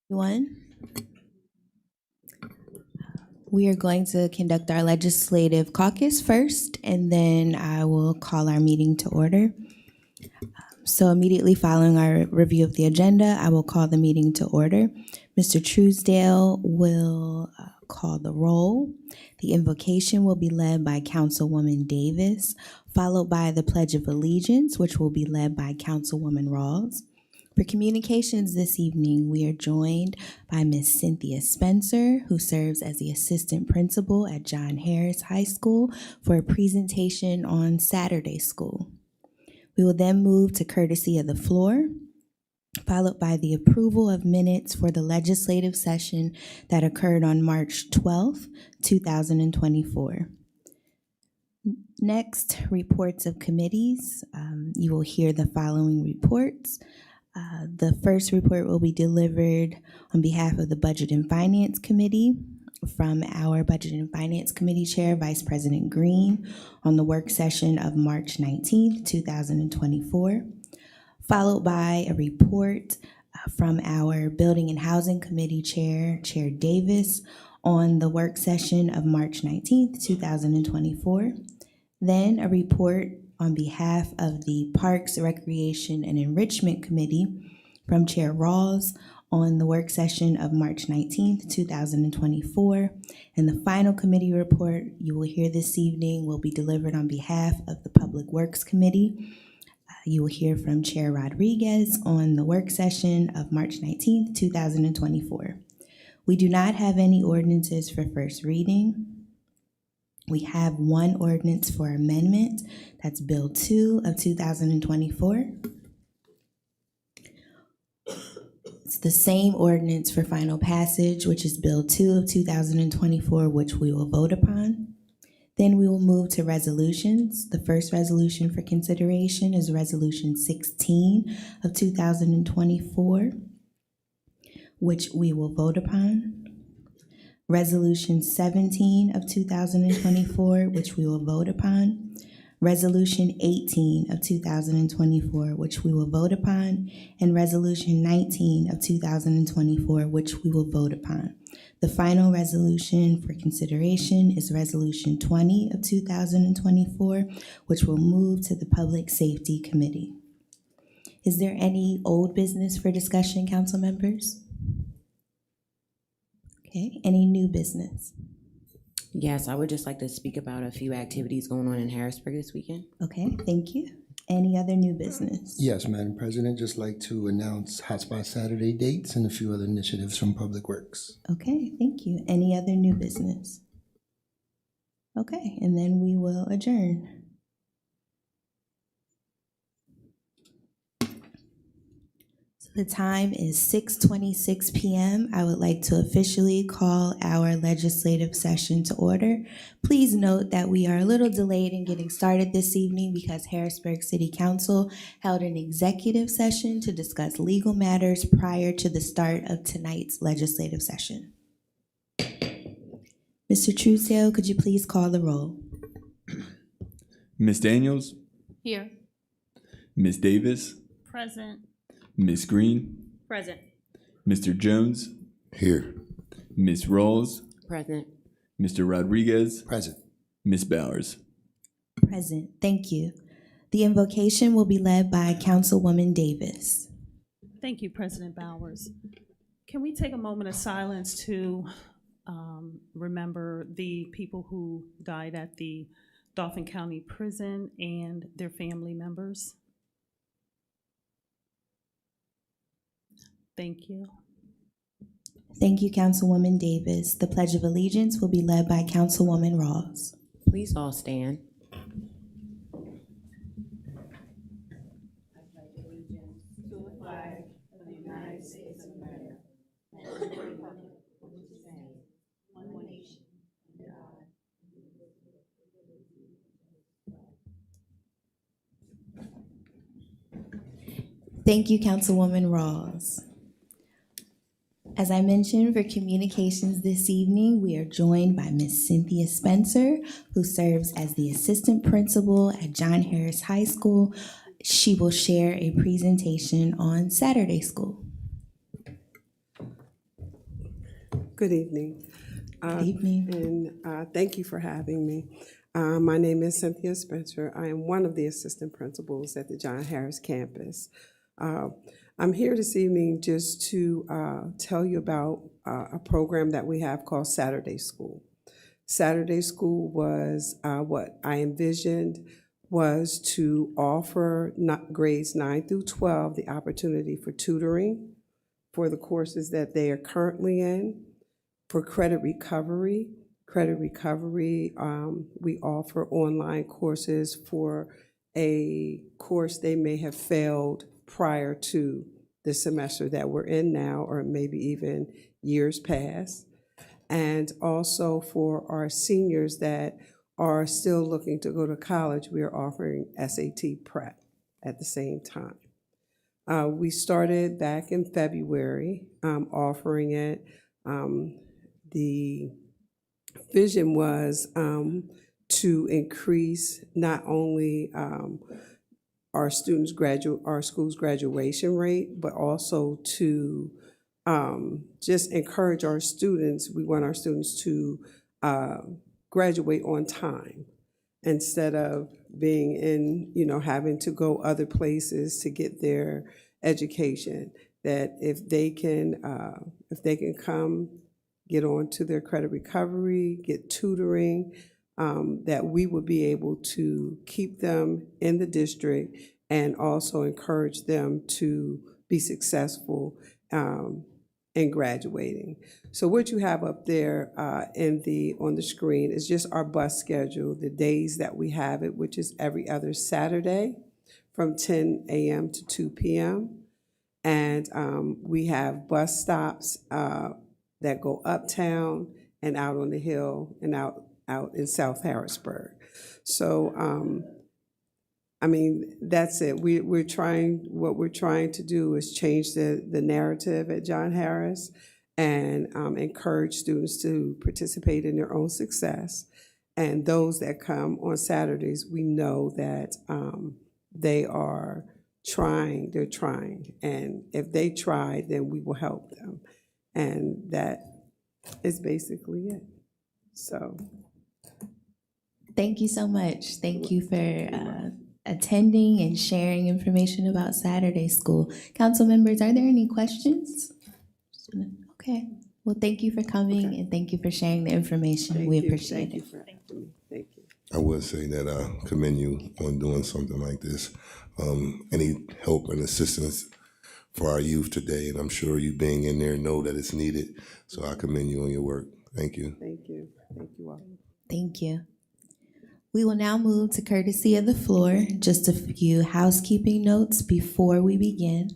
Everyone, we are going to conduct our legislative caucus first, and then I will call our meeting to order. So immediately following our review of the agenda, I will call the meeting to order. Mr. Truesdale will call the roll. The invocation will be led by Councilwoman Davis, followed by the Pledge of Allegiance, which will be led by Councilwoman Rawls. For communications this evening, we are joined by Ms. Cynthia Spencer, who serves as the assistant principal at John Harris High School, for a presentation on Saturday School. We will then move to courtesy of the floor, followed by the approval of minutes for the legislative session that occurred on March 12th, 2024. Next, reports of committees. You will hear the following reports. The first report will be delivered on behalf of the Budget and Finance Committee from our Budget and Finance Committee Chair, Vice President Green, on the work session of March 19th, 2024, followed by a report from our Building and Housing Committee Chair, Chair Davis, on the work session of March 19th, 2024. Then a report on behalf of the Parks, Recreation, and Enrichment Committee from Chair Rawls on the work session of March 19th, 2024. And the final committee report you will hear this evening will be delivered on behalf of the Public Works Committee. You will hear from Chair Rodriguez on the work session of March 19th, 2024. We do not have any ordinances for first reading. We have one ordinance for amendment. That's Bill 2 of 2024. It's the same ordinance for final passage, which is Bill 2 of 2024, which we will vote upon. Then we will move to resolutions. The first resolution for consideration is Resolution 16 of 2024, which we will vote upon. Resolution 17 of 2024, which we will vote upon. Resolution 18 of 2024, which we will vote upon. And Resolution 19 of 2024, which we will vote upon. The final resolution for consideration is Resolution 20 of 2024, which will move to the Public Safety Committee. Is there any old business for discussion, council members? Okay, any new business? Yes, I would just like to speak about a few activities going on in Harrisburg this weekend. Okay, thank you. Any other new business? Yes, Madam President, just like to announce Hotspot Saturday dates and a few other initiatives from Public Works. Okay, thank you. Any other new business? Okay, and then we will adjourn. The time is 6:26 p.m. I would like to officially call our legislative session to order. Please note that we are a little delayed in getting started this evening because Harrisburg City Council held an executive session to discuss legal matters prior to the start of tonight's legislative session. Mr. Truesdale, could you please call the roll? Ms. Daniels? Here. Ms. Davis? Present. Ms. Green? Present. Mr. Jones? Here. Ms. Rawls? Present. Mr. Rodriguez? Present. Ms. Bowers? Present. Thank you. The invocation will be led by Councilwoman Davis. Thank you, President Bowers. Can we take a moment of silence to remember the people who died at the Dauphin County Prison and their family members? Thank you. Thank you, Councilwoman Davis. The Pledge of Allegiance will be led by Councilwoman Rawls. Please all stand. Thank you, Councilwoman Rawls. As I mentioned, for communications this evening, we are joined by Ms. Cynthia Spencer, who serves as the assistant principal at John Harris High School. She will share a presentation on Saturday School. Good evening. Good evening. And thank you for having me. My name is Cynthia Spencer. I am one of the assistant principals at the John Harris campus. I'm here this evening just to tell you about a program that we have called Saturday School. Saturday School was what I envisioned was to offer grades 9 through 12 the opportunity for tutoring for the courses that they are currently in, for credit recovery. We offer online courses for a course they may have failed prior to the semester that we're in now, or maybe even years past. And also for our seniors that are still looking to go to college, we are offering SAT prep at the same time. We started back in February offering it. The vision was to increase not only our school's graduation rate, but also to just encourage our students. We want our students to graduate on time instead of being in, having to go other places to get their education. That if they can come, get on to their credit recovery, get tutoring, that we would be able to keep them in the district and also encourage them to be successful in graduating. So what you have up there on the screen is just our bus schedule, the days that we have it, which is every other Saturday from 10 a.m. to 2 p.m. And we have bus stops that go uptown and out on the hill and out in South Harrisburg. So, that's it. What we're trying to do is change the narrative at John Harris and encourage students to participate in their own success. And those that come on Saturdays, we know that they are trying, they're trying. And if they try, then we will help them. And that is basically it. So. Thank you so much. Thank you for attending and sharing information about Saturday School. Council members, are there any questions? Okay. Well, thank you for coming and thank you for sharing the information. We appreciate it. Thank you for having me. Thank you. I would say that I commend you on doing something like this. Any help and assistance for our youth today, and I'm sure you being in there know that it's needed. So I commend you on your work. Thank you. Thank you. Thank you all. Thank you. We will now move to courtesy of the floor. Just a few housekeeping notes before we begin.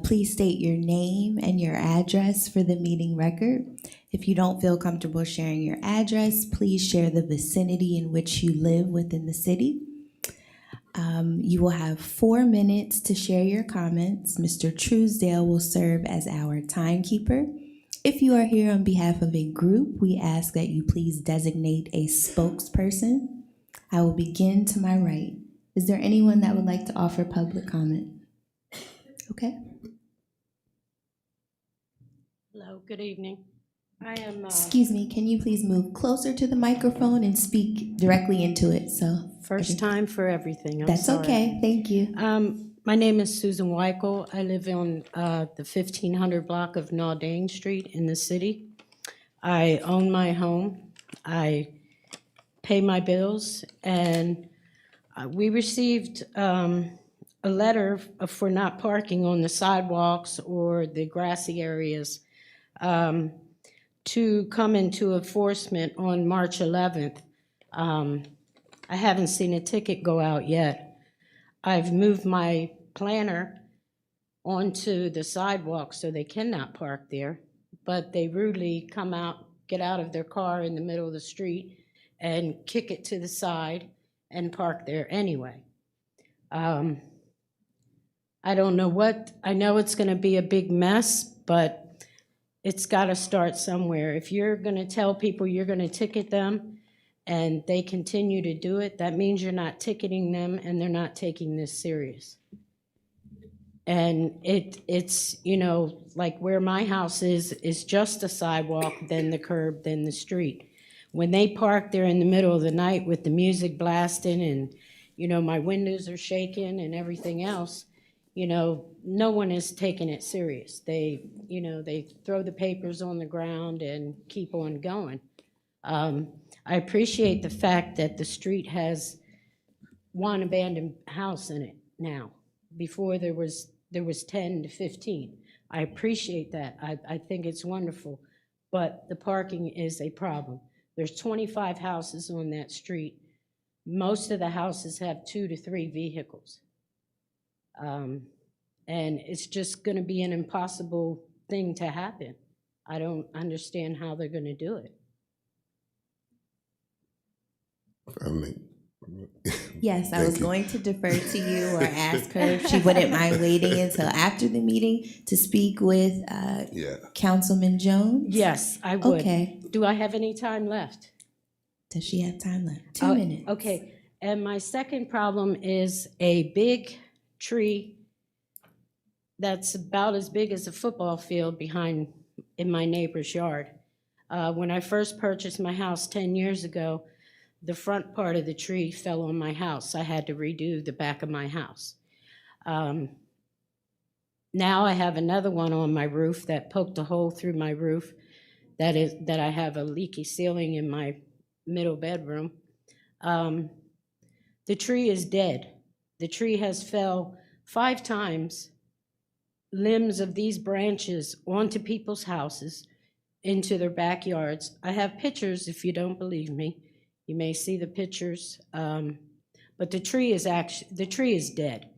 Please state your name and your address for the meeting record. If you don't feel comfortable sharing your address, please share the vicinity in which you live within the city. You will have 4 minutes to share your comments. Mr. Truesdale will serve as our timekeeper. If you are here on behalf of a group, we ask that you please designate a spokesperson. I will begin to my right. Is there anyone that would like to offer public comment? Okay. Hello, good evening. I am. Excuse me, can you please move closer to the microphone and speak directly into it? So First time for everything. I'm that's sorry. okay. Thank you. My name is Susan Weichel. I live on the 1500 block of Naudane Street in the city. I own my home. I pay my bills, and we received a letter for not parking on the sidewalks or the grassy areas to come into enforcement on March 11th. I haven't seen a ticket go out yet. I've moved my planner onto the sidewalk so they cannot park there, but they rudely come out, get out of their car in the middle of the street and kick it to the side and park there anyway. I don't know I know it's gonna be a big mess, but it's gotta start somewhere. If you're gonna tell people you're gonna ticket them and they continue to do it, that means you're not ticketing them and they're not taking this serious. And it's, you know, like where my house is just a sidewalk, then the curb, then the street. When they park there in the middle of the night with the music blasting and, you know, my windows are shaking and everything else, you know, no one is taking it serious. They, you know, they throw the papers on the ground and keep on going. I appreciate the fact that the street has one abandoned house in it now. Before there was 10 to 15. I appreciate that. I think it's wonderful. But the parking is a problem. There's 25 houses on that street. Most of the houses have 2 to 3 vehicles. And it's just going to be an impossible thing to happen. I don't understand how they're going to do it. I mean, Yes, I Thank was you. going to defer to you or ask her if she wouldn't mind waiting until after the meeting to speak with yeah. Councilman Jones. Yes, I would. Okay. Do I have any time left? Does she have time left? 2 minutes. Okay. And my second problem is a big tree that's about as big as a football field behind in my neighbor's yard. When I first purchased my house 10 years ago, the front part of the tree fell on my house. I had to redo the back of my house. Now I have another one on my roof that poked a hole through my roof. That I have a leaky ceiling in my middle bedroom. The tree is dead. The tree has fell 5 times, limbs of these branches onto people's houses, into their backyards. I have pictures if you don't believe me. You may see the pictures, but the tree is dead.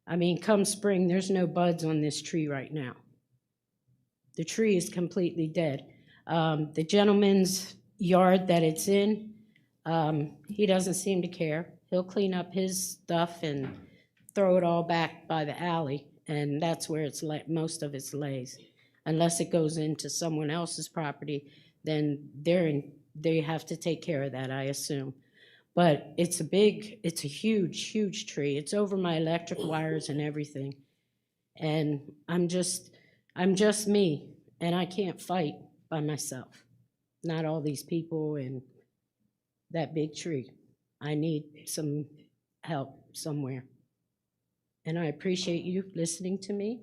I mean, come spring, there's no buds on this tree right now. The tree is completely dead. The gentleman's yard that it's in, he doesn't seem to care. He'll clean up his stuff and throw it all back by the alley, and that's where most of its lays. Unless it goes into someone else's property, then they have to take care of that, I assume. But it's a huge, huge tree. It's over my electric wires and everything. And I'm just me, and I can't fight by myself. Not all these people and that big tree. I need some help somewhere. And I appreciate you listening to me.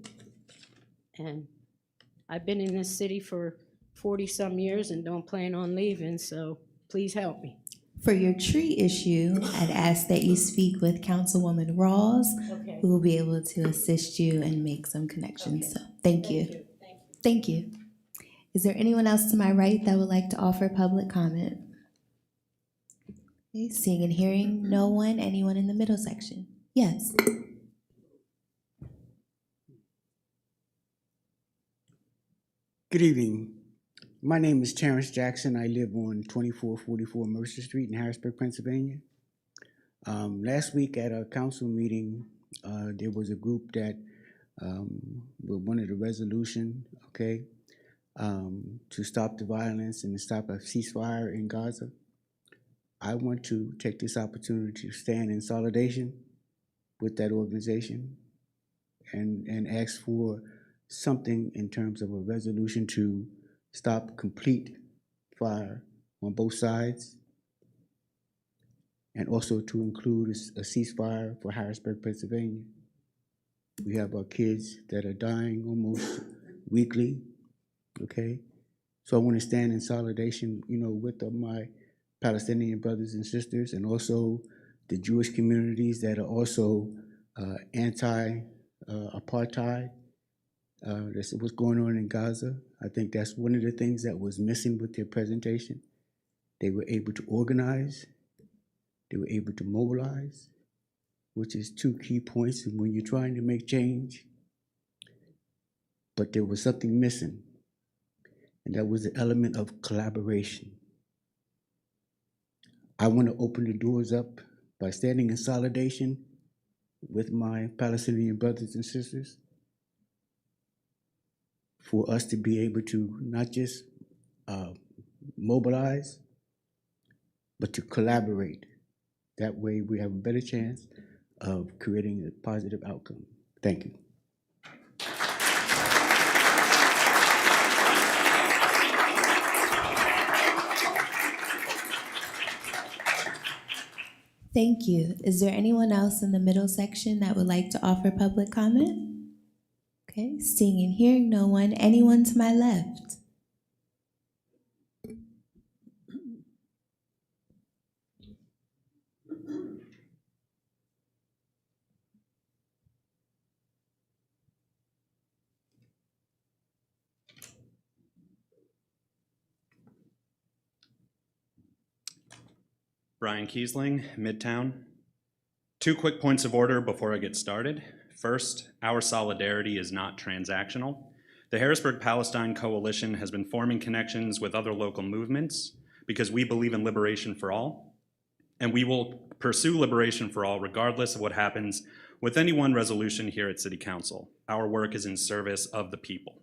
And I've been in this city for 40-some years and don't plan on leaving, so please help me. For your tree issue, I'd ask that you speak with Councilwoman Rawls, Okay. who will be able to assist you and make some connections. So thank you. Thank you. Is there anyone else to my right that would like to offer public comment? Okay, seeing and hearing no one. Anyone in the middle section? Yes. Good evening. My name is Terrence Jackson. I live on 2444 Mercer Street in Harrisburg, Pennsylvania. Last week at a council meeting, there was a group that wanted a resolution, okay, to stop the violence and to stop a ceasefire in Gaza. I want to take this opportunity to stand in solidarity with that organization and ask for something in terms of a resolution to stop complete fire on both sides, and also to include a ceasefire for Harrisburg, Pennsylvania. We have our kids that are dying almost weekly, okay? So I want to stand in solidarity, with my Palestinian brothers and sisters, and also the Jewish communities that are also anti-apartheid. That's what's going on in Gaza. I think that's one of the things that was missing with their presentation. They were able to organize, they were able to mobilize, which is 2 key points when you're trying to make change. But there was something missing, and that was the element of collaboration. I want to open the doors up by standing in solidarity with my Palestinian brothers and sisters, for us to be able to not just mobilize, but to collaborate. That way we have a better chance of creating a positive outcome. Thank you. Thank you. Is there anyone else in the middle section that would like to offer public comment? Okay, seeing and hearing no one. Anyone to my left? Brian Kiesling, Midtown. 2 quick points of order before I get started. First, our solidarity is not transactional. The Harrisburg Palestine Coalition has been forming connections with other local movements because we believe in liberation for all, and we will pursue liberation for all regardless of what happens with any one resolution here at City Council. Our work is in service of the people.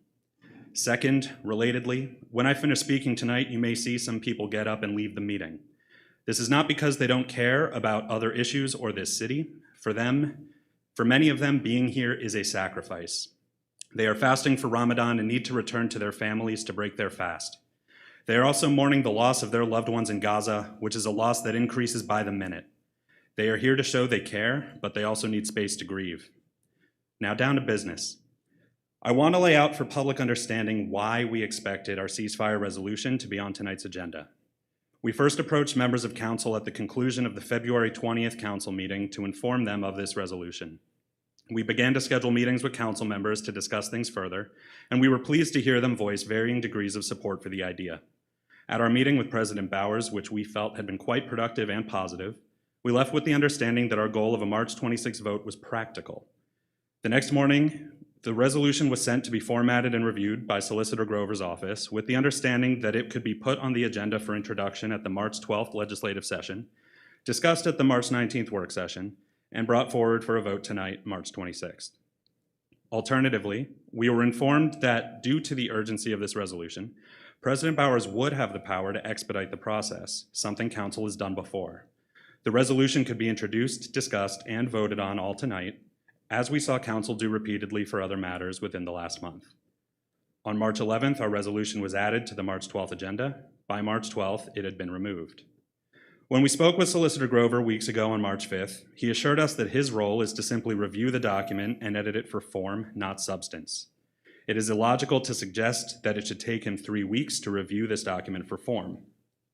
Second, relatedly, when I finish speaking tonight, you may see some people get up and leave the meeting. This is not because they don't care about other issues or this city. For many of them, being here is a sacrifice. They are fasting for Ramadan and need to return to their families to break their fast. They are also mourning the loss of their loved ones in Gaza, which is a loss that increases by the minute. They are here to show they care, but they also need space to grieve. Now down to business. I want to lay out for public understanding why we expected our ceasefire resolution to be on tonight's agenda. We first approached members of council at the conclusion of the February 20th council meeting to inform them of this resolution. We began to schedule meetings with council members to discuss things further, and we were pleased to hear them voice varying degrees of support for the idea. At our meeting with President Bowers, which we felt had been quite productive and positive, we left with the understanding that our goal of a March 26 vote was practical. The next morning, the resolution was sent to be formatted and reviewed by Solicitor Grover's office with the understanding that it could be put on the agenda for introduction at the March 12th legislative session, discussed at the March 19th work session, and brought forward for a vote tonight, March 26th. Alternatively, we were informed that due to the urgency of this resolution, President Bowers would have the power to expedite the process, something council has done before. The resolution could be introduced, discussed, and voted on all tonight, as we saw council do repeatedly for other matters within the last month. On March 11th, our resolution was added to the March 12th agenda. By March 12th, it had been removed. When we spoke with Solicitor Grover weeks ago on March 5th, he assured us that his role is to simply review the document and edit it for form, not substance. It is illogical to suggest that it should take him 3 weeks to review this document for form.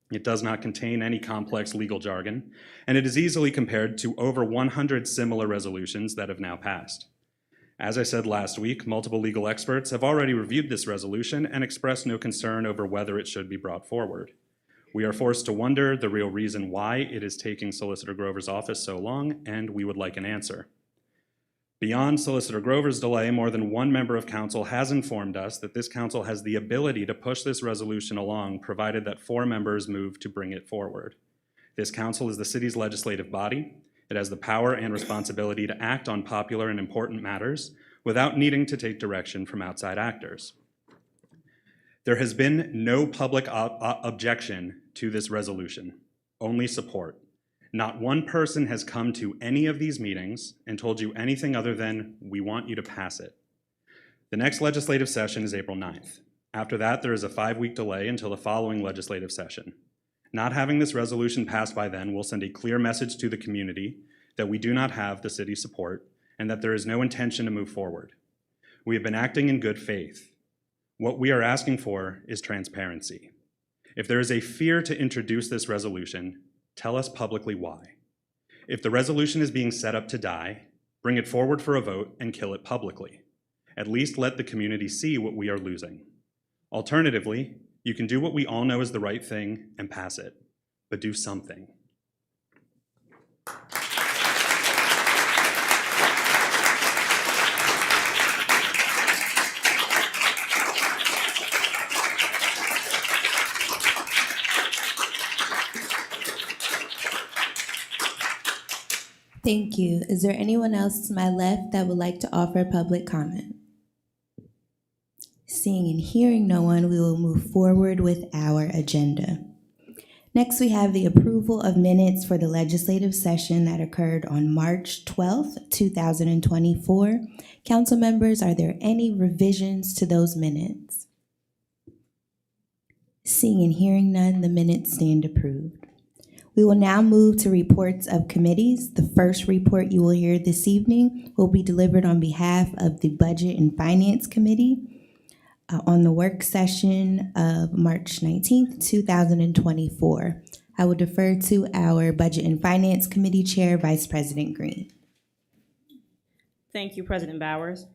It does not contain any complex legal jargon, and it is easily compared to over 100 similar resolutions that have now passed. As I said last week, multiple legal experts have already reviewed this resolution and expressed no concern over whether it should be brought forward. We are forced to wonder the real reason why it is taking Solicitor Grover's office so long, and we would like an answer. Beyond Solicitor Grover's delay, more than one member of council has informed us that this council has the ability to push this resolution along, provided that 4 members move to bring it forward. This council is the city's legislative body. It has the power and responsibility to act on popular and important matters without needing to take direction from outside actors. There has been no public objection to this resolution, only support. Not one person has come to any of these meetings and told you anything other than, we want you to pass it. The next legislative session is April 9th. After that, there is a 5-week delay until the following legislative session. Not having this resolution passed by then will send a clear message to the community that we do not have the city's support and that there is no intention to move forward. We have been acting in good faith. What we are asking for is transparency. If there is a fear to introduce this resolution, tell us publicly why. If the resolution is being set up to die, bring it forward for a vote and kill it publicly. At least let the community see what we are losing. Alternatively, you can do what we all know is the right thing and pass it, but do something. Thank you. Is there anyone else to my left that would like to offer public comment? Seeing and hearing no one, we will move forward with our agenda. Next, we have the approval of minutes for the legislative session that occurred on March 12th, 2024. Council members, are there any revisions to those minutes? Seeing and hearing none, the minutes stand approved. We will now move to reports of committees. The first report you will hear this evening will be delivered on behalf of the Budget and Finance Committee on the work session of March 19th, 2024. I will defer to our Budget and Finance Committee Chair, Vice President Green. Thank you, President Bowers.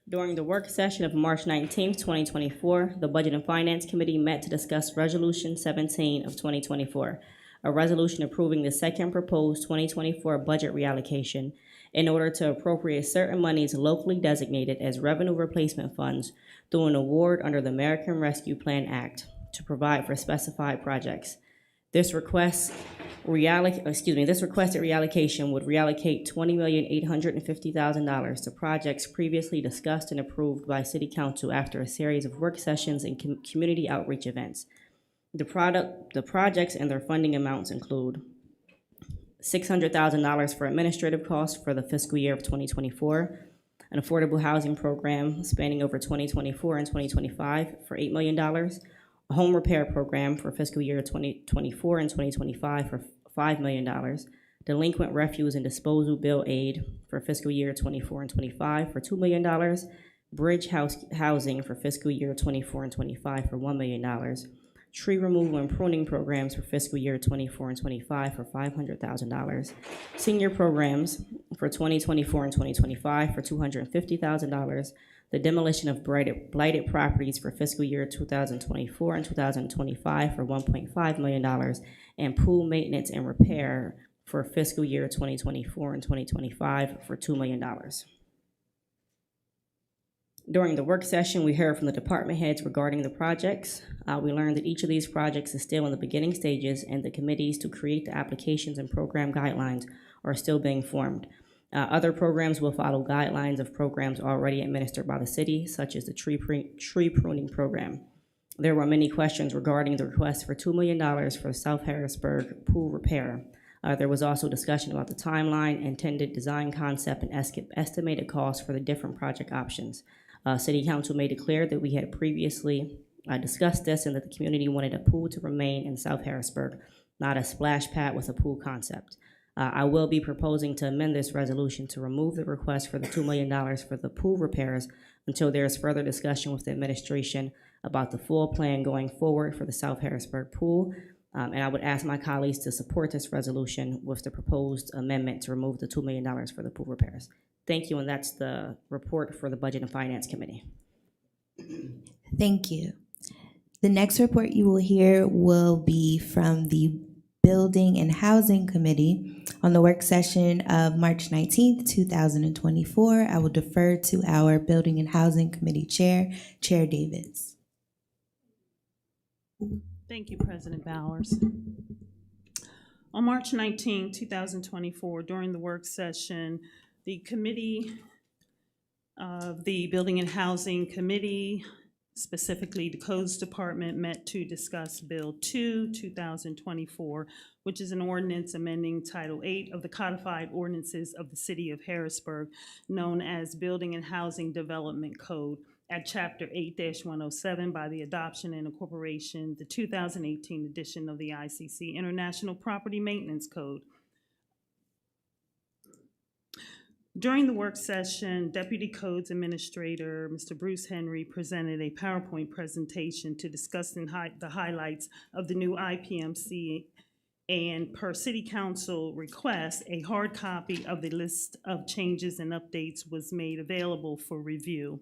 During the work session of March 19th, 2024, the Budget and Finance Committee met to discuss Resolution 17 of 2024, a resolution approving the second proposed 2024 budget reallocation in order to appropriate certain monies locally designated as revenue replacement funds through an award under the American Rescue Plan Act to provide for specified projects. This requested reallocation would reallocate $20,850,000 to projects previously discussed and approved by City Council after a series of work sessions and community outreach events. The projects and their funding amounts include $600,000 for administrative costs for the fiscal year of 2024, an affordable housing program spanning over 2024 and 2025 for $8 million, a home repair program for fiscal year 2024 and 2025 for $5 million, delinquent refuse and disposal bill aid for fiscal year 24 and 25 for $2 million, bridge housing for fiscal year 24 and 25 for $1 million, tree removal and pruning programs for fiscal year 24 and 25 for $500,000, senior programs for 2024 and 2025 for $250,000, the demolition of blighted properties for fiscal year 2024 and 2025 for $1.5 million, and pool maintenance and repair for fiscal year 2024 and 2025 for $2 million. During the work session, we heard from the department heads regarding the projects. We learned that each of these projects is still in the beginning stages, and the committees to create the applications and program guidelines are still being formed. Other programs will follow guidelines of programs already administered by the city, such as the tree pruning program. There were many questions regarding the request for $2 million for South Harrisburg pool repair. There was also discussion about the timeline, intended design concept, and estimated costs for the different project options. City Council made it clear that we had previously discussed this and that the community wanted a pool to remain in South Harrisburg, not a splash pad with a pool concept. I will be proposing to amend this resolution to remove the request for the $2 million for the pool repairs until there is further discussion with the administration about the full plan going forward for the South Harrisburg pool. And I would ask my colleagues to support this resolution with the proposed amendment to remove the $2 million for the pool repairs. Thank you, and that's the report for the Budget and Finance Committee. Thank you. The next report you will hear will be from the Building and Housing Committee on the work session of March 19th, 2024. I will defer to our Building and Housing Committee Chair, Chair Davis. Thank you, President Bowers. On March 19, 2024, during the work session, the committee of the Building and Housing Committee, specifically the Codes Department, met to discuss Bill 2, 2024, which is an ordinance amending Title 8 of the Codified Ordinances of the City of Harrisburg, known as Building and Housing Development Code, at Chapter 8-107 by the adoption and incorporation, the 2018 edition of the ICC International Property Maintenance Code. During the work session, Deputy Codes Administrator Mr. Bruce Henry presented a PowerPoint presentation to discuss the highlights of the new IPMC, and per City Council request, a hard copy of the list of changes and updates was made available for review.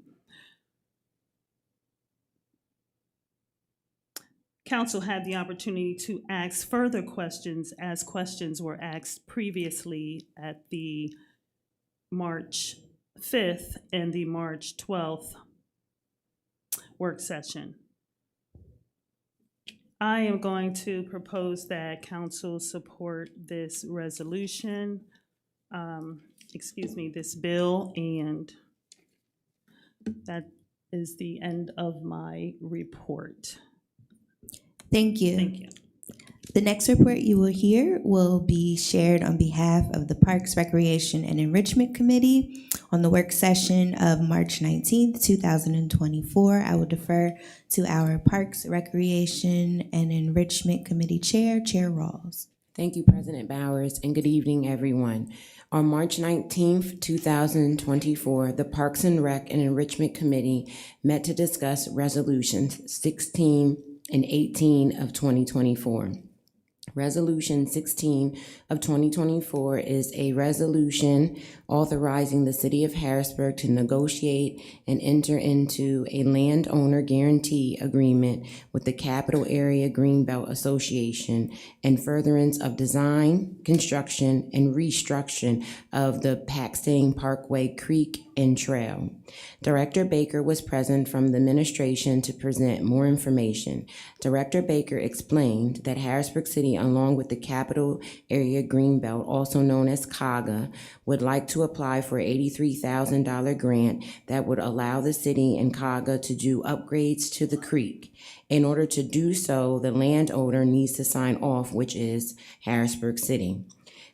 Council had the opportunity to ask further questions as questions were asked previously at the March 5th and the March 12th work session. I am going to propose that council support this resolution, this bill, and that is the end of my report. Thank you. Thank you. The next report you will hear will be shared on behalf of the Parks, Recreation, and Enrichment Committee on the work session of March 19th, 2024. I will defer to our Parks, Recreation, and Enrichment Committee Chair, Chair Rawls. Thank you, President Bowers, and good evening, everyone. On March 19th, 2024, the Parks and Rec and Enrichment Committee met to discuss Resolutions 16 and 18 of 2024. Resolution 16 of 2024 is a resolution authorizing the City of Harrisburg to negotiate and enter into a landowner guarantee agreement with the Capital Area Greenbelt Association in furtherance of design, construction, and restructuring of the Paxton Parkway Creek and Trail. Director Baker was present from the administration to present more information. Director Baker explained that Harrisburg City, along with the Capital Area Greenbelt, also known as CAGA, would like to apply for an $83,000 grant that would allow the city and CAGA to do upgrades to the creek. In order to do so, the landowner needs to sign off, which is Harrisburg City.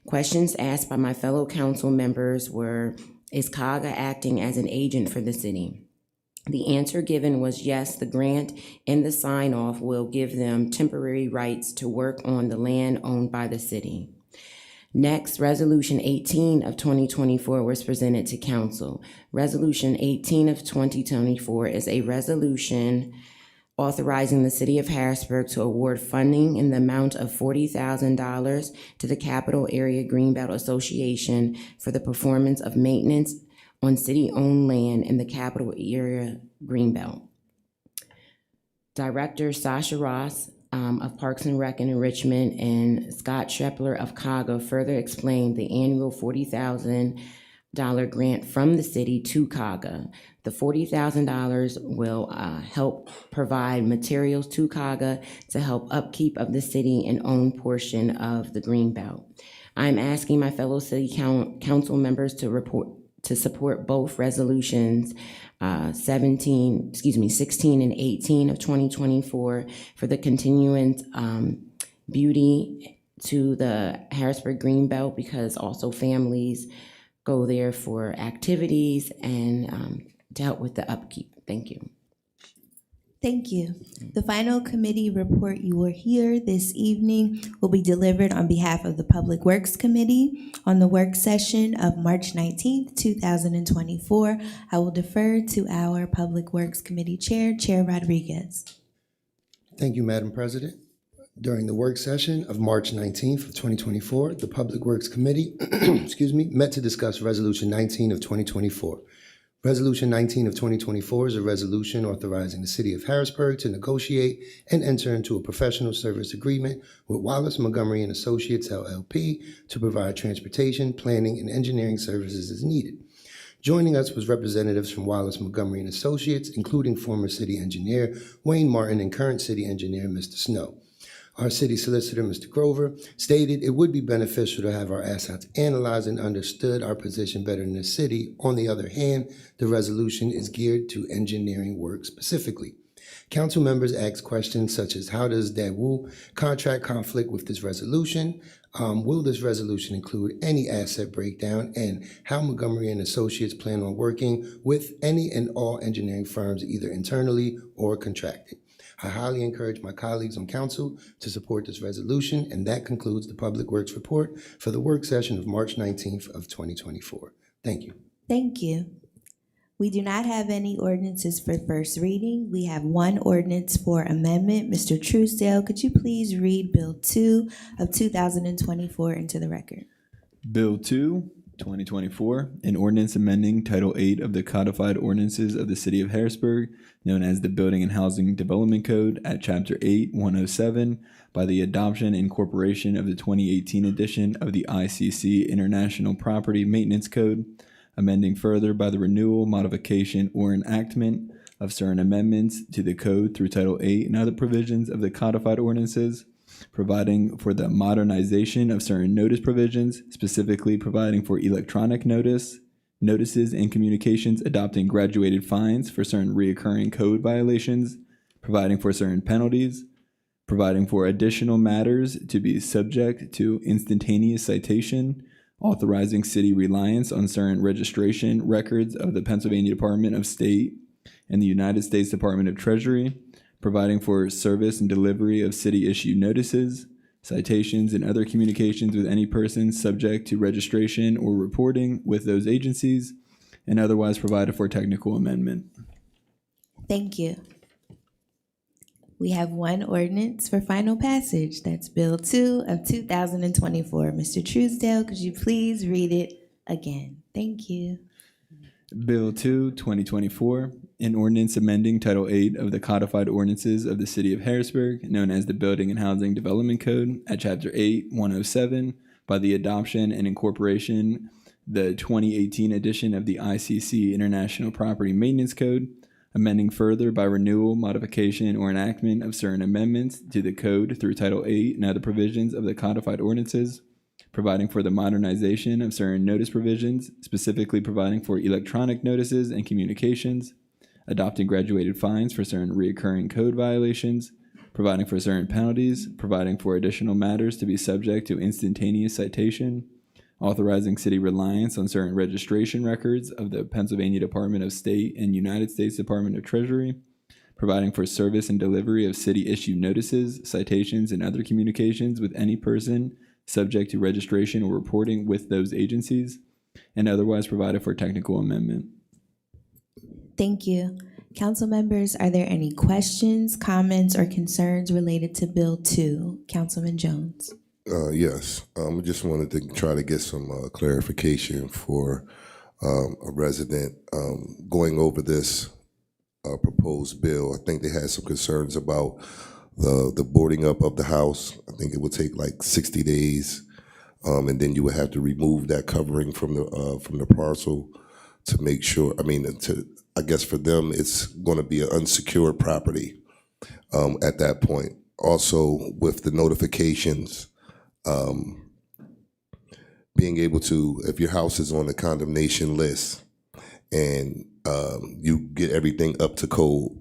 Questions asked by my fellow council members were, is CAGA acting as an agent for the city? The answer given was yes, the grant and the sign-off will give them temporary rights to work on the land owned by the city. Next, Resolution 18 of 2024 was presented to Council. Resolution 18 of 2024 is a resolution authorizing the City of Harrisburg to award funding in the amount of $40,000 to the Capital Area Greenbelt Association for the performance of maintenance on city-owned land in the Capital Area Greenbelt. Director Sasha Ross of Parks and Rec and Enrichment and Scott Schepler of CAGA further explained the annual $40,000 grant from the city to CAGA. The $40,000 will help provide materials to CAGA to help upkeep of the city and own portion of the Greenbelt. I'm asking my fellow city council members to support both resolutions 16 and 18 of 2024 for the continuance beauty to the Harrisburg Greenbelt, because also families go there for activities and to help with the upkeep. Thank you. Thank you. The final committee report you will hear this evening will be delivered on behalf of the Public Works Committee on the work session of March 19th, 2024. I will defer to our Public Works Committee Chair, Chair Rodriguez. Thank you, Madam President. During the work session of March 19th of 2024, the Public Works Committee met to discuss Resolution 19 of 2024. Resolution 19 of 2024 is a resolution authorizing the City of Harrisburg to negotiate and enter into a professional service agreement with Wallace Montgomery and Associates, LLP, to provide transportation, planning, and engineering services as needed. Joining us was representatives from Wallace Montgomery and Associates, including former city engineer Wayne Martin and current city engineer Mr. Snow. Our city solicitor, Mr. Grover, stated it would be beneficial to have our assets analyzed and understood our position better in the city. On the other hand, the resolution is geared to engineering work specifically. Council members asked questions such as, how does Daewoo contract conflict with this resolution? Will this resolution include any asset breakdown? And how Montgomery and Associates plan on working with any and all engineering firms, either internally or contracted? I highly encourage my colleagues on council to support this resolution, and that concludes the Public Works report for the work session of March 19th of 2024. Thank you. Thank you. We do not have any ordinances for first reading. We have one ordinance for amendment. Mr. Truesdale, could you please read Bill 2 of 2024 into the record? Bill 2, 2024, an ordinance amending Title 8 of the Codified Ordinances of the City of Harrisburg, known as the Building and Housing Development Code, at Chapter 8, 107, by the adoption and incorporation of the 2018 edition of the ICC International Property Maintenance Code, amending further by the renewal, modification, or enactment of certain amendments to the code through Title 8 and other provisions of the Codified Ordinances, providing for the modernization of certain notice provisions, specifically providing for electronic notices and communications, adopting graduated fines for certain reoccurring code violations, providing for certain penalties, providing for additional matters to be subject to instantaneous citation, authorizing city reliance on certain registration records of the Pennsylvania Department of State and the United States Department of Treasury, providing for service and delivery of city-issued notices, citations, and other communications with any person subject to registration or reporting with those agencies, and otherwise provided for technical amendment. Thank you. We have one ordinance for final passage. That's Bill 2 of 2024. Mr. Truesdale, could you please read it again? Thank you. Bill 2, 2024, an ordinance amending Title 8 of the Codified Ordinances of the City of Harrisburg, known as the Building and Housing Development Code, at Chapter 8, 107, by the adoption and incorporation the 2018 edition of the ICC International Property Maintenance Code, amending further by renewal, modification, or enactment of certain amendments to the code through Title 8 and other provisions of the Codified Ordinances, providing for the modernization of certain notice provisions, specifically providing for electronic notices and communications, adopting graduated fines for certain recurring code violations, providing for certain penalties, providing for additional matters to be subject to instantaneous citation, authorizing city reliance on certain registration records of the Pennsylvania Department of State and United States Department of Treasury, providing for service and delivery of city-issued notices, citations, and other communications with any person subject to registration or reporting with those agencies, and otherwise provided for technical amendment. Thank you. Council members, are there any questions, comments, or concerns related to Bill 2? Councilman Jones. Yes, I just wanted to try to get some clarification for a resident going over this proposed bill. I think they had some concerns about the boarding up of the house. I think it would take like 60 days, and then you would have to remove that covering from the parcel to make sure. I guess for them, it's going to be an unsecured property at that point. Also, with the notifications. Being able to, if your house is on the condemnation list and you get everything up to code,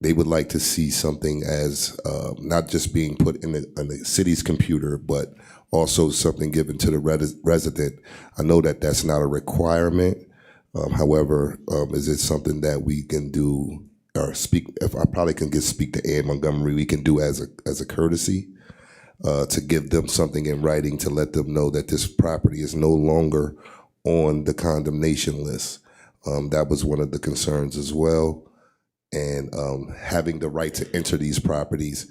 they would like to see something as not just being put in the city's computer, but also something given to the resident. I know that that's not a requirement. However, is it something that we can do or speak? If I probably can speak to Ann Montgomery, we can do as a courtesy. To give them something in writing to let them know that this property is no longer on the condemnation list. That was one of the concerns as well. And having the right to enter these properties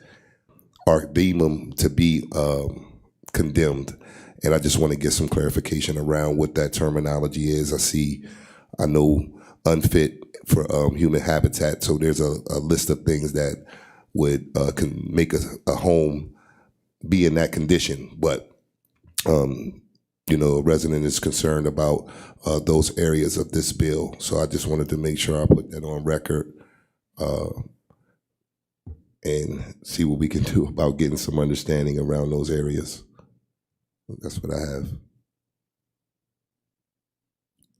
or deem them to be condemned. And I just want to get some clarification around what that terminology is. I know unfit for human habitat. So there's a list of things that would can make a home be in that condition, but a resident is concerned about those areas of this bill. So I just wanted to make sure I put that on record and see what we can do about getting some understanding around those areas. That's what I have.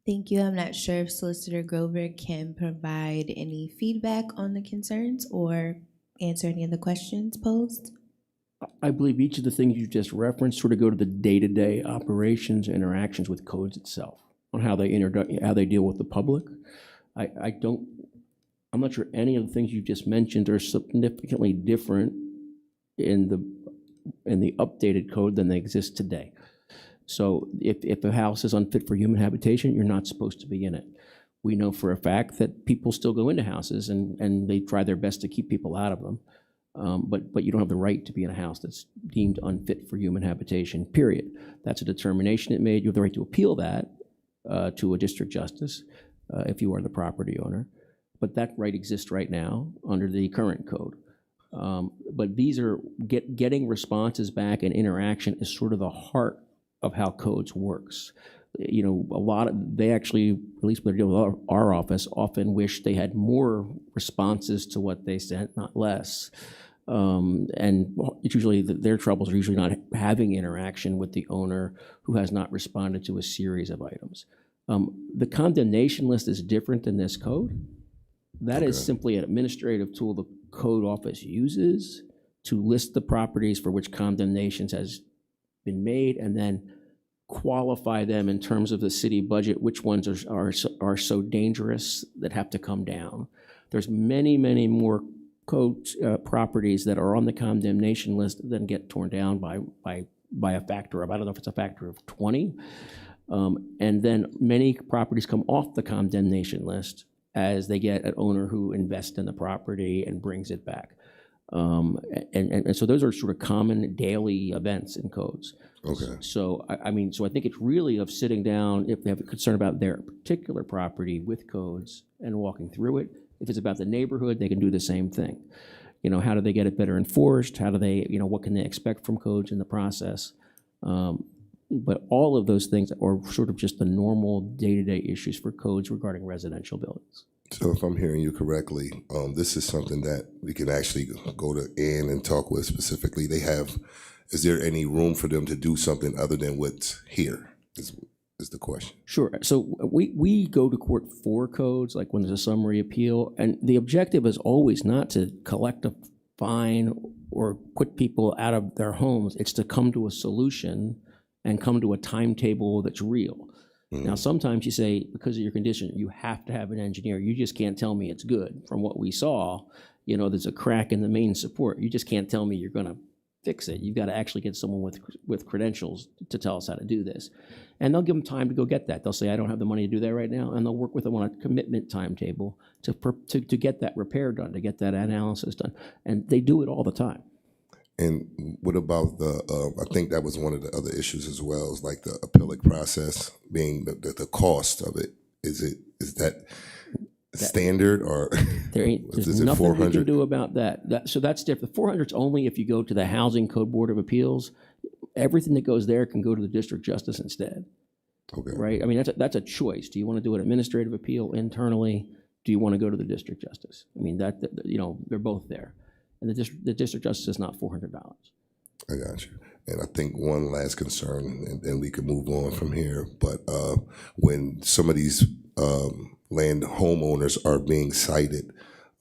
Thank you. I'm not sure if Solicitor Grover can provide any feedback on the concerns or answer any of the questions posed. I believe each of the things you just referenced sort of go to the day-to-day operations and interactions with codes itself, on how they deal with the public. I'm not sure any of the things you just mentioned are significantly different in the updated code than they exist today. So if a house is unfit for human habitation, you're not supposed to be in it. We know for a fact that people still go into houses and they try their best to keep people out of them. But you don't have the right to be in a house that's deemed unfit for human habitation, period. That's a determination it made. You have the right to appeal that to a district justice if you are the property owner. But that right exists right now under the current code. But these are getting responses back and interaction is sort of the heart of how codes works. They actually, at least when they're dealing with our office, often wish they had more responses to what they sent, not less. And it's usually their troubles are usually not having interaction with the owner who has not responded to a series of items. The condemnation list is different than this code. That is simply an administrative tool the code office uses to list the properties for which condemnations has been made and then qualify them in terms of the city budget, which ones are so dangerous that have to come down. There's many, many more code properties that are on the condemnation list then get torn down by a factor of, I don't know if it's a factor of 20. And then many properties come off the condemnation list as they get an owner who invests in the property and brings it back. And so those are sort of common daily events in codes. Okay. So, I mean, so I think it's really of sitting down, if they have a concern about their particular property with codes and walking through it. If it's about the neighborhood, they can do the same thing. You know, how do they get it better enforced? How do they, you know, what can they expect from codes in the process? But all of those things are sort of just the normal day-to-day issues for codes regarding residential buildings. So if I'm hearing you correctly, this is something that we can actually go to Ann and talk with specifically. Is there any room for them to do something other than what's here is the question? Sure. So we go to court for codes, like when there's a summary appeal, and the objective is always not to collect a fine or put people out of their homes. It's to come to a solution and come to a timetable that's real. Now, sometimes you say, because of your condition, you have to have an engineer. You just can't tell me it's good. From what we saw, you know, there's a crack in the main support. You just can't tell me you're going to fix it. You've got to actually get someone with credentials to tell us how to do this. And they'll give them time to go get that. They'll say, I don't have the money to do that right now. And they'll work with them on a commitment timetable to get that repair done, to get that analysis done. And they do it all the time. And what about I think that was one of the other issues as well, is like the appellate process being the cost of it. Is that standard, or there's nothing we can do about that. So that's different. The 400's only if you go to the Housing Code Board of Appeals. Everything that goes there can go to the district justice instead. Okay. Right? I mean, that's a choice. Do you want to do an administrative appeal internally? Do you want to go to the district justice? I mean, that you know, they're both there. And the district justice is not $400. I got you. And I think one last concern, and then we can move on from here, but when some of these land homeowners are being cited,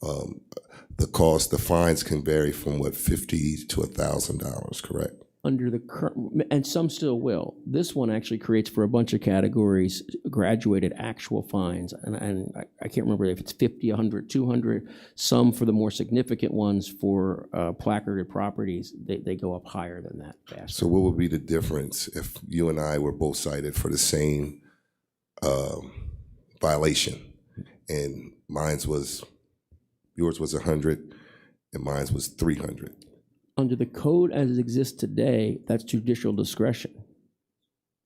the fines can vary from $50 to $1,000, correct? Under the current, and some still will. This one actually creates for a bunch of categories graduated actual fines, and I can't remember if it's 50, 100, 200. Some for the more significant ones for placarded properties, they go up higher than that. Faster. So what would be the difference if you and I were both cited for the same violation, and yours was 100 and mine was 300? Under the code as it exists today, that's judicial discretion.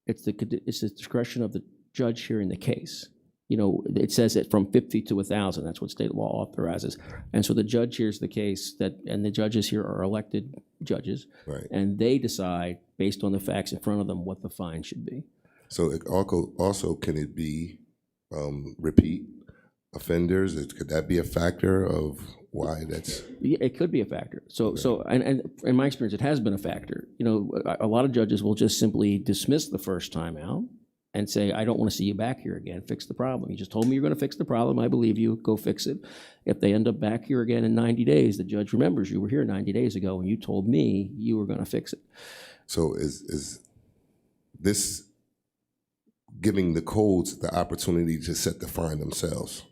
It's the discretion of the judge hearing the case. You know, it says it from 50 to 1,000. That's what state law authorizes. And so the judge hears the case, and the judges here are elected judges, right? And they decide based on the facts in front of them what the fine should be. So it also can it be repeat offenders? Could that be a factor of why that's? Yeah, it could be a factor. And in my experience, it has been a factor. You know, a lot of judges will just simply dismiss the first time out and say, I don't want to see you back here again. Fix the problem. You just told me you're going to fix the problem. I believe you. Go fix it. If they end up back here again in 90 days, the judge remembers you were here 90 days ago and you told me you were going to fix it. So is this giving the codes the opportunity to set the fine themselves?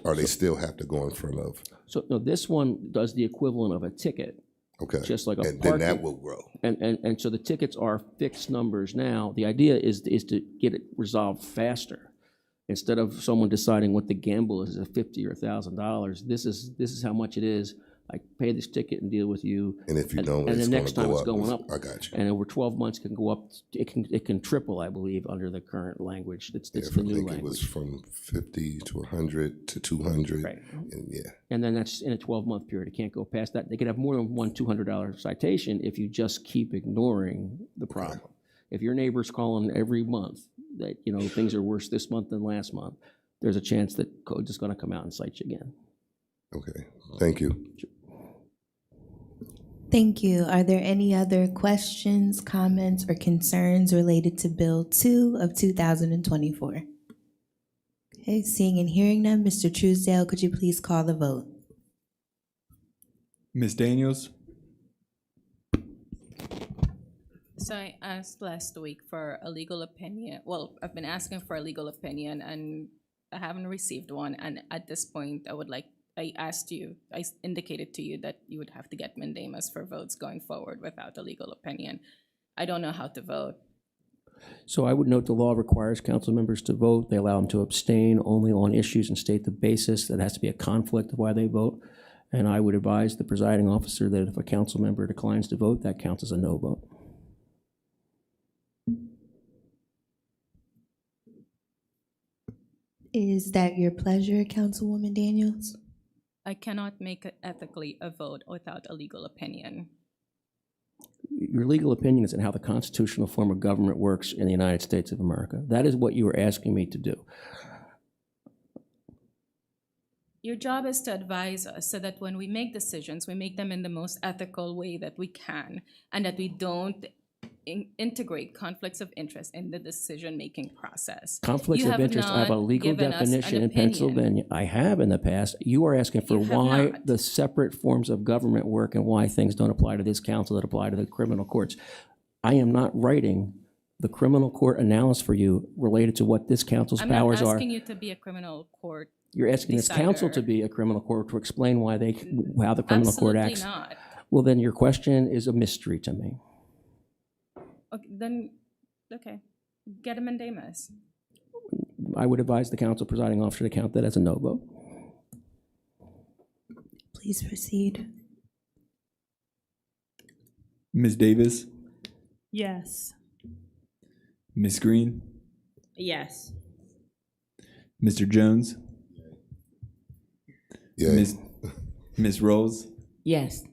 Or they still have to go in front of? So no, this one does the equivalent of a ticket. Okay. Just like a and parking. Then that will grow. And so the tickets are fixed numbers now. The idea is to get it resolved faster. Instead of someone deciding what the gamble is, $50 or $1,000, this is how much it is. I pay this ticket and deal with you. And if you don't, and it's the next time it's up. going up. I got you. And over 12 months can go up. It can triple, I believe, under the current language. It's the new language. It was from 50 to 100 to 200. Right. And yeah. And then that's in a 12-month period. It can't go past that. They could have more than one $200 citation if you just keep ignoring the problem. Okay. If your neighbor's calling every month that, you know, things are worse this month than last month, there's a chance that code is going to come out and cite you again. Okay. Thank you. Sure. Thank you. Are there any other questions, comments, or concerns related to Bill 2 of 2024? Okay, seeing and hearing none, Mr. Truesdale, could you please call the vote? Ms. Daniels? So I asked last week for a legal opinion. Well, I've been asking for a legal opinion and I haven't received one. And at this point, I would like I asked you, indicated to you that you would have to get mandamus for votes going forward without a legal opinion. I don't know how to vote. So I would note the law requires council members to vote. They allow them to abstain only on issues and state the basis. That has to be a conflict of why they vote. And I would advise the presiding officer that if a council member declines to vote, that counts as a no vote. Is that your pleasure, Councilwoman Daniels? I cannot make ethically a vote without a legal opinion. Your legal opinion is on how the constitutional form of government works in the United States of America. That is what you were asking me to do. Your job is to advise us so that when we make decisions, we make them in the most ethical way that we can, and that we don't integrate conflicts of interest in the decision-making process. Conflicts You of interest, I have a not legal given us an definition in opinion. Pennsylvania. I have in the past. You are asking for You have why not. the separate forms of government work and why things don't apply to this council that apply to the criminal courts. I am not writing the criminal court analysis for you related to what this council's I'm powers not are. asking you to be a criminal court. You're asking this council to decider. be a criminal court to explain why how the criminal court Absolutely acts. not. Well, then your question is a mystery to me. Okay, then, okay, get a mandamus. I would advise the council presiding officer to count that as a no vote. Please proceed. Ms. Davis, Yes. Ms. Green, Yes. Mr. Jones, Yeah. Ms. Rolls, Yes.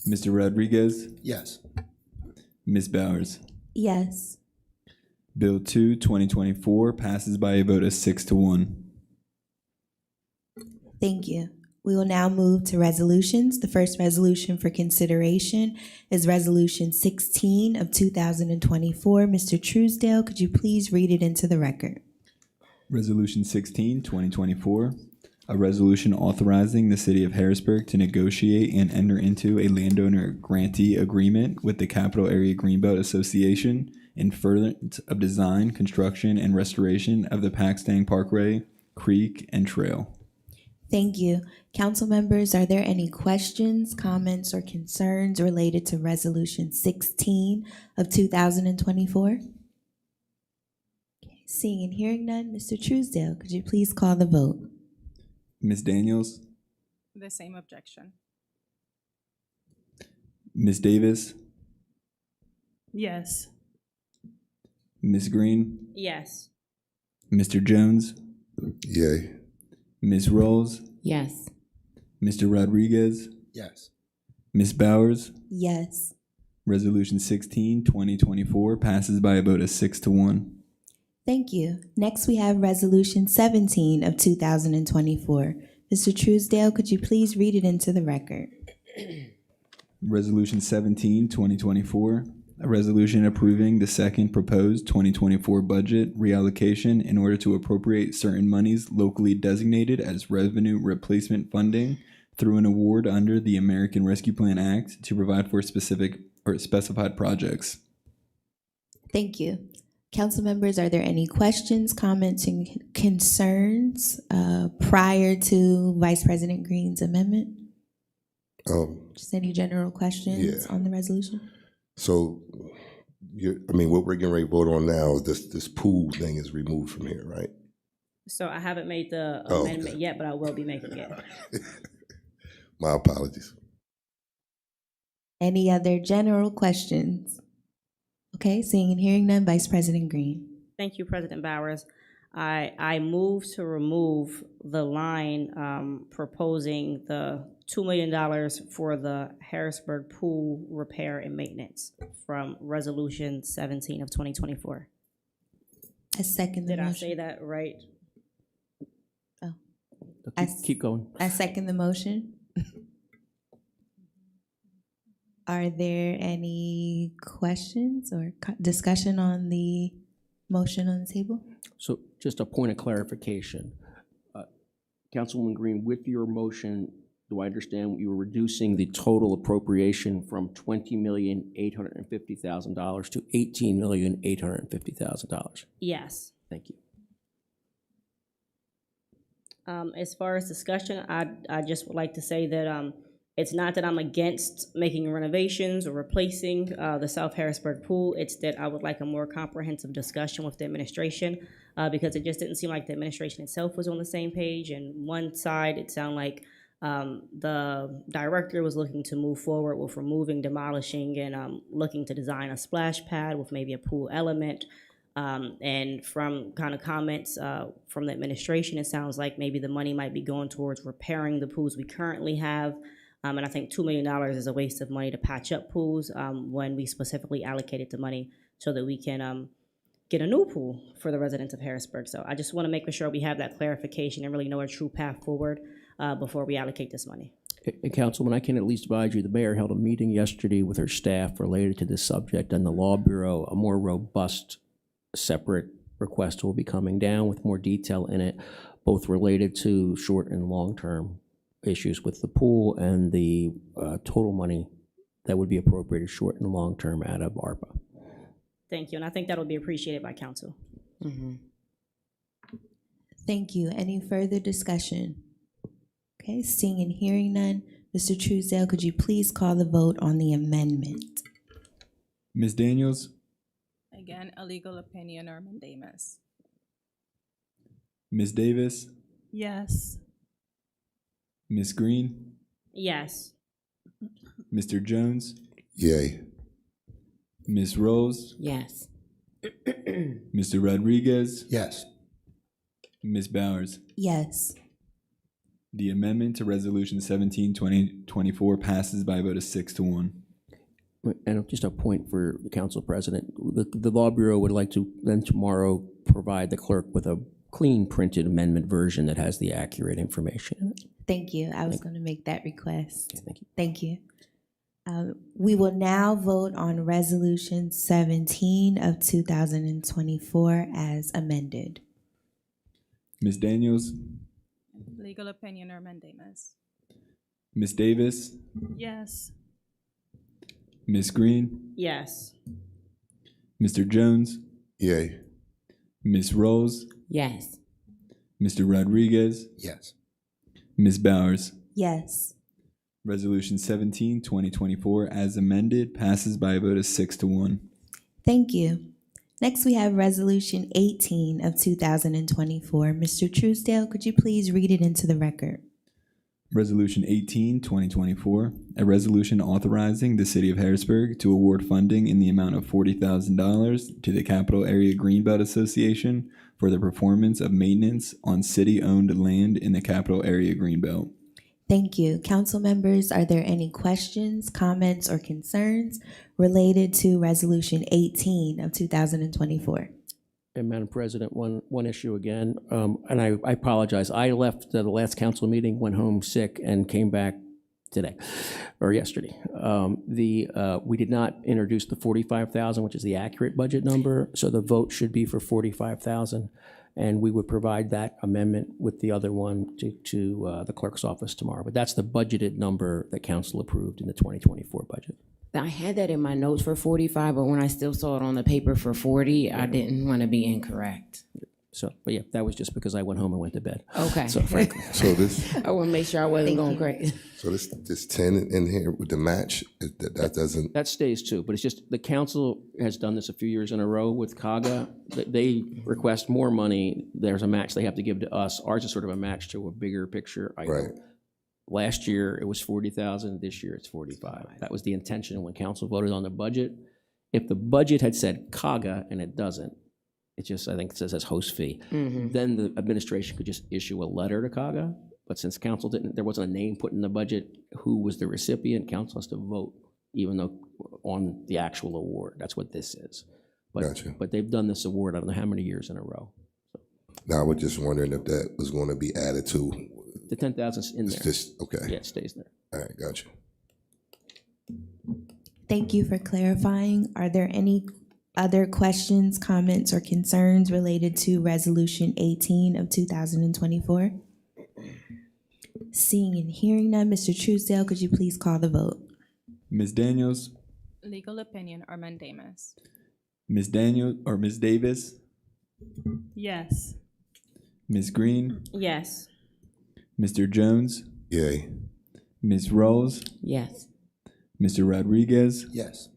Mr. Rodriguez, Yes. Ms. Bowers. Yes. Bill 2, 2024 passes by a vote of 6-1. Thank you. We will now move to resolutions. The first resolution for consideration is Resolution 16 of 2024. Mr. Truesdale, could you please read it into the record? Resolution 16, 2024, a resolution authorizing the city of Harrisburg to negotiate and enter into a landowner grantee agreement with the Capital Area Greenbelt Association in furtherance of design, construction, and restoration of the Paxtang Parkway, Creek, and Trail. Thank you. Council members, are there any questions, comments, or concerns related to Resolution 16 of 2024? Okay, seeing and hearing none, Mr. Truesdale, could you please call the vote? Ms. Daniels, The same objection. Ms. Davis, Yes. Ms. Green, Yes. Mr. Jones, Yay. Ms. Rolls, Yes. Mr. Rodriguez, Yes. Ms. Bowers. Yes. Resolution 16, 2024 passes by a vote of 6-1. Thank you. Next, we have Resolution 17 of 2024. Mr. Truesdale, could you please read it into the record? Resolution 17, 2024, a resolution approving the second proposed 2024 budget reallocation in order to appropriate certain monies locally designated as revenue replacement funding through an award under the American Rescue Plan Act to provide for specific or specified projects. Thank you. Council members, are there any questions, comments, and concerns prior to Vice President Green's amendment? Just any general questions Yeah. on the resolution? So, what we're getting ready to vote on now is this pool thing is removed from here, right? So I haven't made the Oh, amendment yet, but I will be making it. My apologies. Any other general questions? Okay, seeing and hearing none, Vice President Green. Thank you, President Bowers. I move to remove the line proposing the $2 million for the Harrisburg pool repair and maintenance from Resolution 17 of 2024. I second the Did I motion. say that right? Keep going. I second the motion. Are there any questions or discussion on the motion on the table? So just a point of clarification. Councilwoman Green, with your motion, do I understand you were reducing the total appropriation from $20,850,000 to $18,850,000? Yes. Thank you. As far as discussion, I just would like to say that it's not that I'm against making renovations or replacing the South Harrisburg pool. It's that I would like a more comprehensive discussion with the administration because it just didn't seem like the administration itself was on the same page. And one side, it sounded like the director was looking to move forward with removing, demolishing, and looking to design a splash pad with maybe a pool element. And from kind of comments from the administration, it sounds like maybe the money might be going towards repairing the pools we currently have. And I think $2 million is a waste of money to patch up pools when we specifically allocated the money so that we can get a new pool for the residents of Harrisburg. So I just want to make sure we have that clarification and really know a true path forward before we allocate this money. And Councilman, I can at least advise you, the mayor held a meeting yesterday with her staff related to this subject, and the Law Bureau, a more robust, separate request will be coming down with more detail in it, both related to short and long-term issues with the pool and the total money that would be appropriated short and long-term out of ARPA. Thank you, and I think that'll be appreciated by council. Thank you. Any further discussion? Okay, seeing and hearing none. Mr. Truesdale, could you please call the vote on the amendment? Ms. Daniels, Again, a legal opinion or mandamus. Ms. Davis, Yes. Ms. Green, Yes. Mr. Jones, Yay. Ms. Rose, Yes. Mr. Rodriguez, Yes. Ms. Bowers. Yes. The amendment to Resolution 17, 2024 passes by a vote of 6-1. And just a point for the council president, the Law Bureau would like to then tomorrow provide the clerk with a clean printed amendment version that has the accurate information in it. Thank you. I was going to make that request. Okay, thank you. Thank you. We will now vote on Resolution 17 of 2024 as amended. Ms. Daniels, Legal opinion or mandamus. Ms. Davis, Yes. Ms. Green, Yes. Mr. Jones, Yay. Ms. Rose, Yes. Mr. Rodriguez, Yes. Ms. Bowers. Yes. Resolution 17, 2024 as amended passes by a vote of 6-1. Thank you. Next, we have Resolution 18 of 2024. Mr. Truesdale, could you please read it into the record? Resolution 18, 2024, a resolution authorizing the City of Harrisburg to award funding in the amount of $40,000 to the Capital Area Greenbelt Association for the performance of maintenance on city-owned land in the Capital Area Greenbelt. Thank you. Council members, are there any questions, comments, or concerns related to Resolution 18 of 2024? And Madam President, one issue again, and I apologize. I left the last council meeting, went home sick, and came back today, or yesterday. We did not introduce the 45,000, which is the accurate budget number, so the vote should be for 45,000, and we would provide that amendment with the other one to the clerk's office tomorrow. But that's the budgeted number that council approved in the 2024 budget. I had that in my notes for 45, but when I still saw it on the paper for 40, I didn't want to be incorrect. So, but yeah, that was just because I went home and went to bed. Okay. So frankly. So this, I want to make sure I wasn't going crazy. so this 10 in here with the match, that doesn't, That stays too, but it's just, the council has done this a few years in a row with CAGA. They request more money, there's a match they have to give to us. Ours is sort of a match to a bigger picture item. right. Last year, it was 40,000, this year it's 45. That was the intention when council voted on the budget. If the budget had said CAGA, and it doesn't, it just, I think it says host fee, then the administration could just issue a letter to CAGA. But since council didn't, there wasn't a name put in the budget, who was the recipient, council has to vote, even though on the actual award. That's what this is. But, Gotcha. but they've done this award, I don't know how many years in a row. Now, I was just wondering if that was going to be added to. The 10,000's in It's there. just, okay. Yeah, it stays there. All right, gotcha. Thank you for clarifying. Are there any other questions, comments, or concerns related to Resolution 18 of 2024? Seeing and hearing none, Mr. Truesdale, could you please call the vote? Ms. Daniels, Legal opinion or mandamus. Ms. Daniel or Ms. Davis, Yes. Ms. Green, Yes. Mr. Jones, Yay. Ms. Rawls, Yes. Mr. Rodriguez, Yes.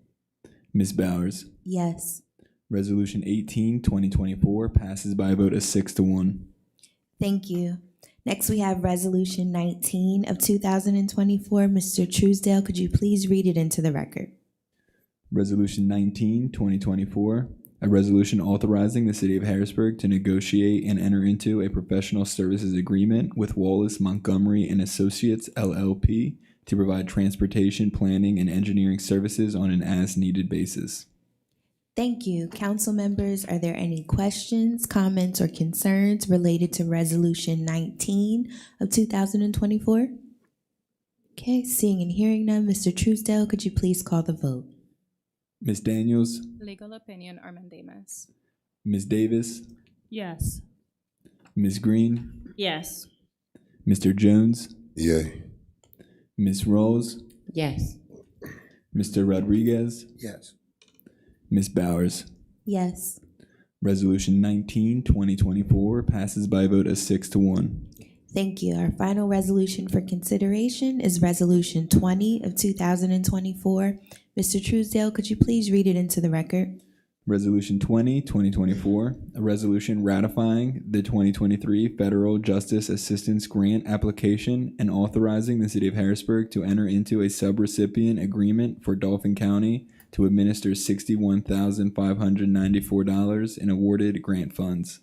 Ms. Bowers. Yes. Resolution 18, 2024 passes by a vote of 6-1. Thank you. Next, we have Resolution 19 of 2024. Mr. Truesdale, could you please read it into the record? Resolution 19, 2024, a resolution authorizing the City of Harrisburg to negotiate and enter into a professional services agreement with Wallace Montgomery and Associates, LLP, to provide transportation, planning, and engineering services on an as-needed basis. Thank you. Council members, are there any questions, comments, or concerns related to Resolution 19 of 2024? Okay, seeing and hearing none, Mr. Truesdale, could you please call the vote? Ms. Daniels, Legal opinion, Armandamus. Ms. Davis, Yes. Ms. Green, Yes. Mr. Jones, Yay. Ms. Rawls, Yes. Mr. Rodriguez, Yes. Ms. Bowers. Yes. Resolution 19, 2024 passes by a vote of 6-1. Thank you. Our final resolution for consideration is Resolution 20 of 2024. Mr. Truesdale, could you please read it into the record? Resolution 20, 2024, a resolution ratifying the 2023 Federal Justice Assistance Grant application and authorizing the City of Harrisburg to enter into a subrecipient agreement for Dauphin County to administer $61,594 in awarded grant funds.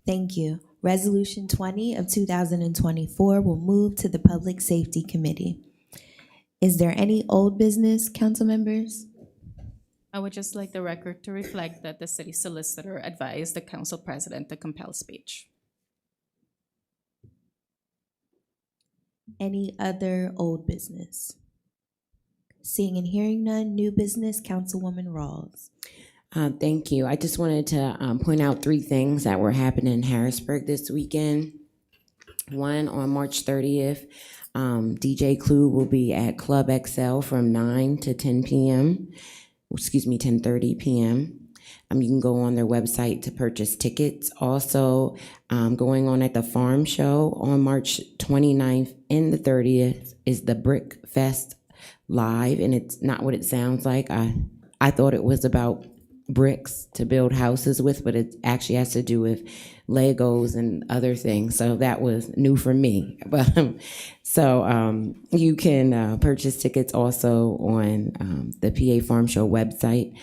Thank you. Resolution 20 of 2024 will move to the Public Safety Committee. Is there any old business, council members? I would just like the record to reflect that the city solicitor advised the council president to compel speech. Any other old business? Seeing and hearing none, new business, Councilwoman Rawls. Thank you. I just wanted to point out 3 things that were happening in Harrisburg this weekend. One, on March 30th, DJ Clue will be at Club XL from 9 to 10 p.m. 10:30 p.m. You can go on their website to purchase tickets. Also, going on at the Farm Show on March 29th and the 30th is the Brick Fest Live, and it's not what it sounds like. I thought it was about bricks to build houses with, but it actually has to do with Legos and other things. So that was new for me. But you can purchase tickets also on the PA Farm Show website.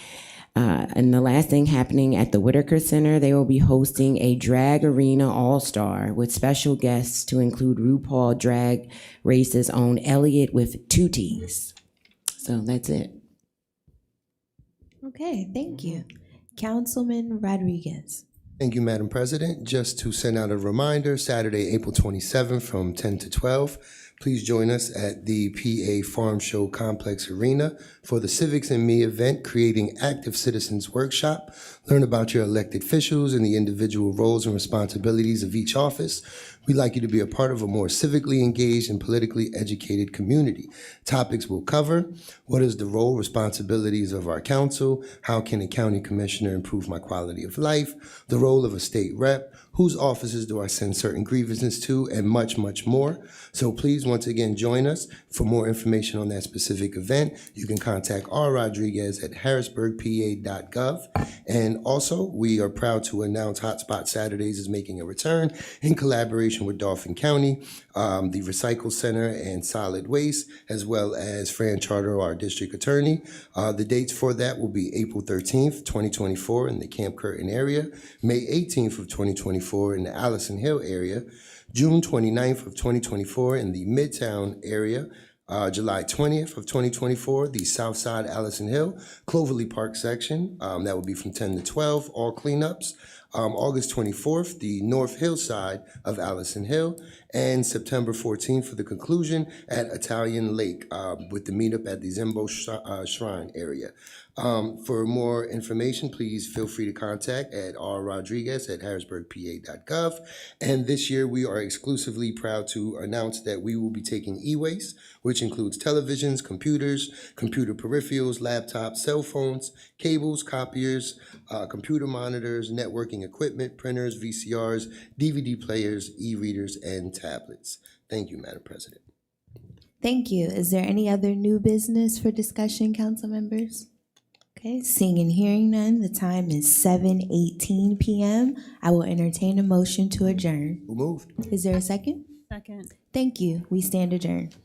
And the last thing happening at the Whitaker Center, they will be hosting a Drag Arena All-Star with special guests to include RuPaul Drag Race's own Elliot with 2 T's. So that's it. Okay, thank you. Councilman Rodriguez. Thank you, Madam President. Just to send out a reminder, Saturday, April 27th from 10 to 12, please join us at the PA Farm Show Complex Arena for the Civics and Me event, Creating Active Citizens Workshop. Learn about your elected officials and the individual roles and responsibilities of each office. We'd like you to be a part of a more civically engaged and politically educated community. Topics will cover: what is the role, responsibilities of our council? How can a county commissioner improve my quality of life? The role of a state rep? Whose offices do I send certain grievances to? And much, much more. So please, once again, join us. For more information on that specific event, you can contact R. Rodriguez at harrisburgpa.gov. And also, we are proud to announce Hotspot Saturdays is making a return in collaboration with Dauphin County, the Recycle Center and Solid Waste, as well as Fran Charter, our district attorney. The dates for that will be April 13th, 2024 in the Camp Curtin area, May 18th of 2024 in the Allison Hill area, June 29th of 2024 in the Midtown area, July 20th of 2024, the Southside Allison Hill, Cloverly Park section, that will be from 10 to 12, all cleanups. August 24th, the North Hillside of Allison Hill, and September 14th for the conclusion at Italian Lake with the meetup at the Zimbo Shrine area. For more information, please feel free to contact at rrodriguez@harrisburgpa.gov. And this year, we are exclusively proud to announce that we will be taking e-waste, which includes televisions, computers, computer peripherals, laptops, cell phones, cables, copiers, computer monitors, networking equipment, printers, VCRs, DVD players, e-readers, and tablets. Thank you, Madam President. Thank you. Is there any other new business for discussion, council members? Okay, seeing and hearing none, the time is 7:18 p.m. I will entertain a motion to adjourn. Who moved? Is there a second? Second. Thank you. We stand adjourned.